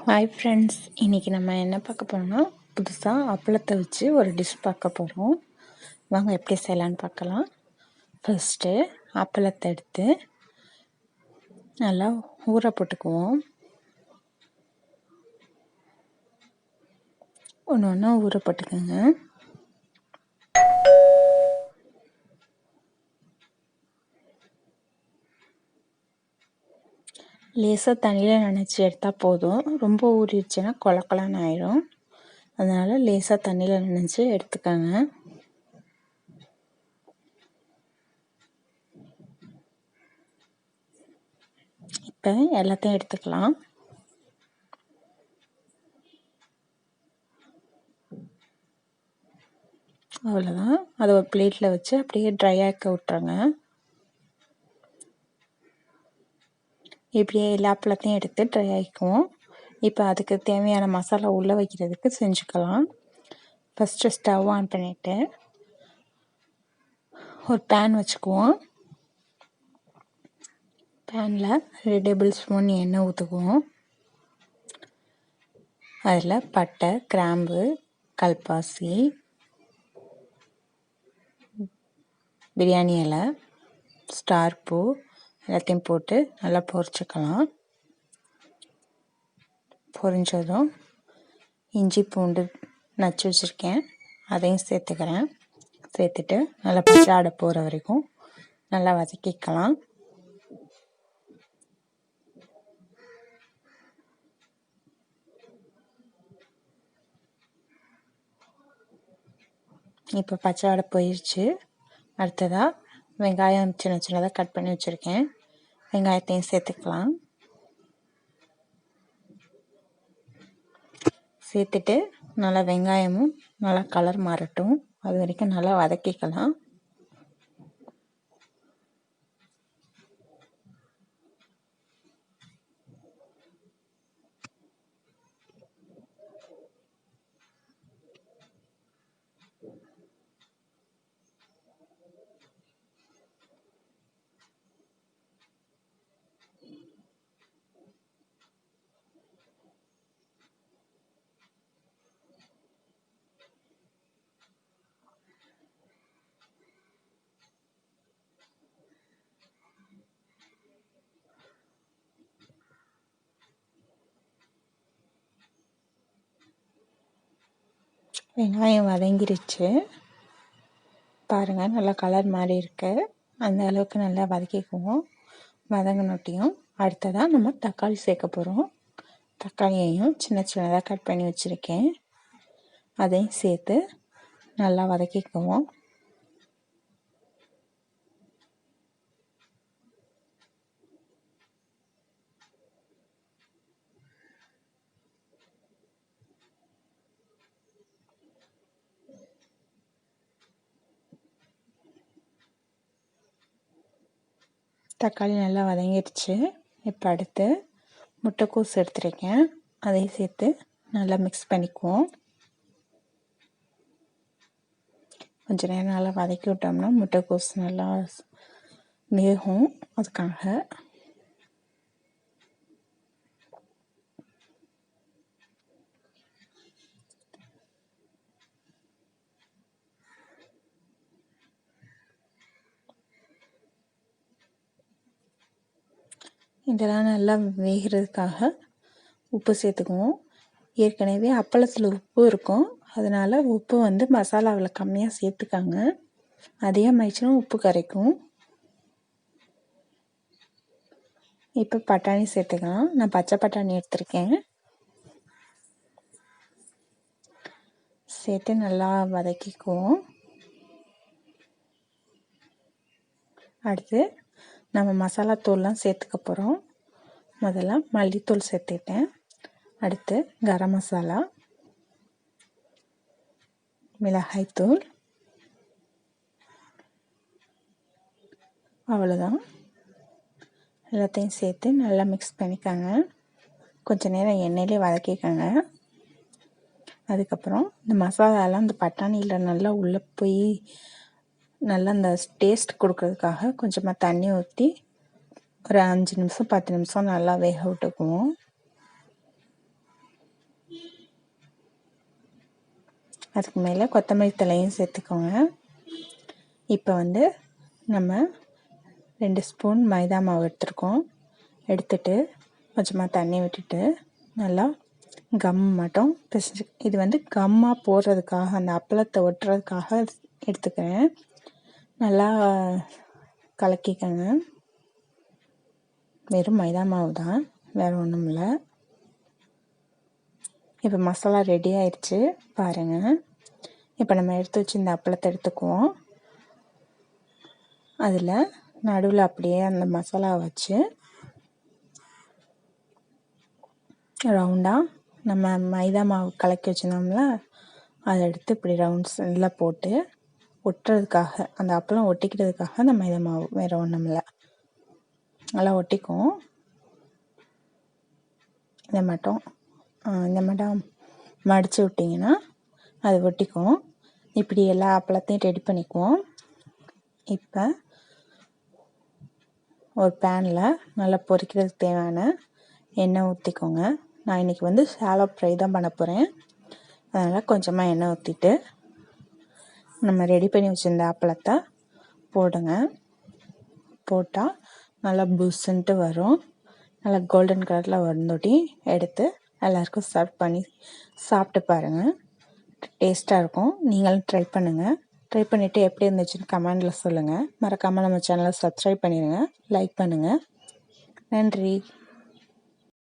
Hi friends, இன்றைக்கி நம்ம என்ன பார்க்க போகிறோம்னா புதுசாக அப்பளத்தை வச்சு ஒரு டிஷ் பார்க்க போகிறோம். வாங்க எப்படி செய்யலான்னு பார்க்கலாம். ஃபஸ்ட்டு அப்பளத்தை எடுத்து நல்லா ஊற போட்டுக்குவோம். ஒன்று ஒன்றா ஊற போட்டுக்கோங்க. லேசாக தண்ணியில் நனைச்சி எடுத்தால் போதும். ரொம்ப ஊறிடுச்சுன்னா கொலன்னு ஆயிடும். அதனால் லேசாக தண்ணியில் நனைச்சி எடுத்துக்கோங்க. இப்போ எல்லாத்தையும் எடுத்துக்கலாம். அவ்வளோதான். அதை ஒரு பிளேட்டில் வச்சு அப்படியே ட்ரை ஆக்க விட்டுருங்க. இப்படியே எல்லா அப்பளத்தையும் எடுத்து ட்ரை ஆகிக்குவோம். இப்போ அதுக்கு தேவையான மசாலா உள்ளே வைக்கிறதுக்கு செஞ்சுக்கலாம். ஃபஸ்ட்டு ஸ்டவ் ஆன் பண்ணிவிட்டு ஒரு பேன் வச்சுக்குவோம். பேனில் 2 டேபிள் ஸ்பூன் எண்ணெய் ஊற்றுக்குவோம். அதில் பட்டை, கிராம்பு, கல்பாசி, பிரியாணி இலை, ஸ்டார் பூ எல்லாத்தையும் போட்டு நல்லா பொரிச்சுக்கலாம். பொரிஞ்சதும் இஞ்சி பூண்டு நச்சு வச்சுருக்கேன், அதையும் சேர்த்துக்கிறேன். சேர்த்துட்டு நல்லா பச்சை ஆடை போகிற வரைக்கும் நல்லா வதக்கிக்கலாம். இப்போ பச்சை ஆடை போயிடுச்சு. அடுத்ததாக வெங்காயம் சின்ன சின்னதாக கட் பண்ணி வச்சுருக்கேன். வெங்காயத்தையும் சேர்த்துக்கலாம். சேர்த்துட்டு நல்லா வெங்காயமும் நல்லா கலர் மாறட்டும், அது வரைக்கும் நல்லா வதக்கிக்கலாம். வெங்காயம் வதங்கிருச்சு பாருங்கள், நல்லா கலர் மாறி இருக்கு. அந்த அளவுக்கு நல்லா வதக்கிக்குவோம். வதங்கினோட்டியும் அடுத்ததாக நம்ம தக்காளி சேர்க்க போகிறோம். தக்காளியையும் சின்ன சின்னதாக கட் பண்ணி வச்சுருக்கேன், அதையும் சேர்த்து நல்லா வதக்கிக்குவோம். தக்காளி நல்லா வதங்கிடுச்சு. இப்போ அடுத்து முட்டைக்கோஸ் எடுத்துருக்கேன், அதையும் சேர்த்து நல்லா மிக்ஸ் பண்ணிக்குவோம். கொஞ்சம் நேரம் நல்லா வதக்கி விட்டோம்னா முட்டைக்கோஸ் நல்லா வேகும். அதுக்காக இதெல்லாம் நல்லா வேகிறதுக்காக உப்பு சேர்த்துக்குவோம். ஏற்கனவே அப்பளத்தில் உப்பு இருக்கும், அதனால் உப்பு வந்து மசாலாவில் கம்மியாக சேர்த்துக்காங்க. அதிகமாகிடுச்சுன்னா உப்பு கரைக்கும். இப்போ பட்டாணி சேர்த்துக்கலாம். நான் பச்சை பட்டாணி எடுத்திருக்கேன். சேர்த்து நல்லா வதக்கிக்குவோம். அடுத்து நம்ம மசாலா தூள்லாம் சேர்த்துக்க போகிறோம். முதல்ல மல்லித்தூள் சேர்த்துட்டேன். அடுத்து கரம் மசாலா, மிளகாய்த்தூள், அவ்வளோதான். எல்லாத்தையும் சேர்த்து நல்லா மிக்ஸ் பண்ணிக்கோங்க. கொஞ்சம் நேரம் எண்ணெயிலே வதக்கிக்கோங்க. அதுக்கப்புறம் இந்த மசாலாலாம் இந்த பட்டாணியில் நல்லா உள்ளே போய் நல்லா அந்த டேஸ்ட் கொடுக்கறதுக்காக கொஞ்சமாக தண்ணி ஊற்றி ஒரு 5 நிமிஷம் 10 நிமிஷம் நல்லா வேக விட்டுக்குவோம். அதுக்கு மேலே கொத்தமல்லி தலையும் சேர்த்துக்கோங்க. இப்போ வந்து நம்ம 2 ஸ்பூன் மைதா மாவு எடுத்துருக்கோம். எடுத்துட்டு கொஞ்சமாக தண்ணி விட்டுட்டு நல்லா கம் மட்டும் பிசைஞ்சு, இது வந்து கம்மாக போடுறதுக்காக, அந்த அப்பளத்தை ஒட்டுறதுக்காக எடுத்துக்கிறேன். நல்லா கலக்கிக்கங்க. வெறும் மைதா மாவு தான், வேறு ஒன்றும் இல்லை. இப்போ மசாலா ரெடி ஆயிடுச்சு பாருங்கள். இப்போ நம்ம எடுத்து வச்சு இந்த அப்பளத்தை எடுத்துக்குவோம். அதில் நடுவில் அப்படியே அந்த மசாலா வச்சு ரவுண்டாக நம்ம மைதா மாவு கலக்கி வச்சுருந்தோம்ல, அதை எடுத்து இப்படி ரவுண்ட்ஸில் போட்டு ஒட்டுறதுக்காக, அந்த அப்பளம் ஒட்டிக்கிறதுக்காக அந்த மைதா மாவு, வேறு ஒன்றும் இல்லை. நல்லா ஒட்டிக்கும். இதை மட்டும் மடித்து விட்டிங்கன்னா அது ஒட்டிக்கும். இப்படி எல்லா அப்பளத்தையும் ரெடி பண்ணிக்குவோம். இப்போ ஒரு பேனில் நல்லா பொரிக்கிறதுக்கு தேவையான எண்ணெய் ஊற்றிக்கோங்க. நான் இன்றைக்கி வந்து ஷாலோ ஃப்ரை தான் பண்ண போகிறேன். அதனால் கொஞ்சமாக எண்ணெய் ஊற்றிட்டு நம்ம ரெடி பண்ணி வச்சுருந்த அப்பளத்தை போடுங்க. போட்டால் நல்லா புஷ்ஷுன்ட்டு வரும். நல்லா கோல்டன் கலரில் வந்தோட்டி எடுத்து எல்லாருக்கும் சர்வ் பண்ணி சாப்பிட்டு பாருங்கள். டேஸ்ட்டாக இருக்கும். நீங்களும் ட்ரை பண்ணுங்கள். ட்ரை பண்ணிவிட்டு எப்படி இருந்துச்சுன்னு கமெண்டில் சொல்லுங்கள். மறக்காமல் நம்ம சேனலை சப்ஸ்கிரைப் பண்ணிடுங்க, லைக் பண்ணுங்கள். நன்றி.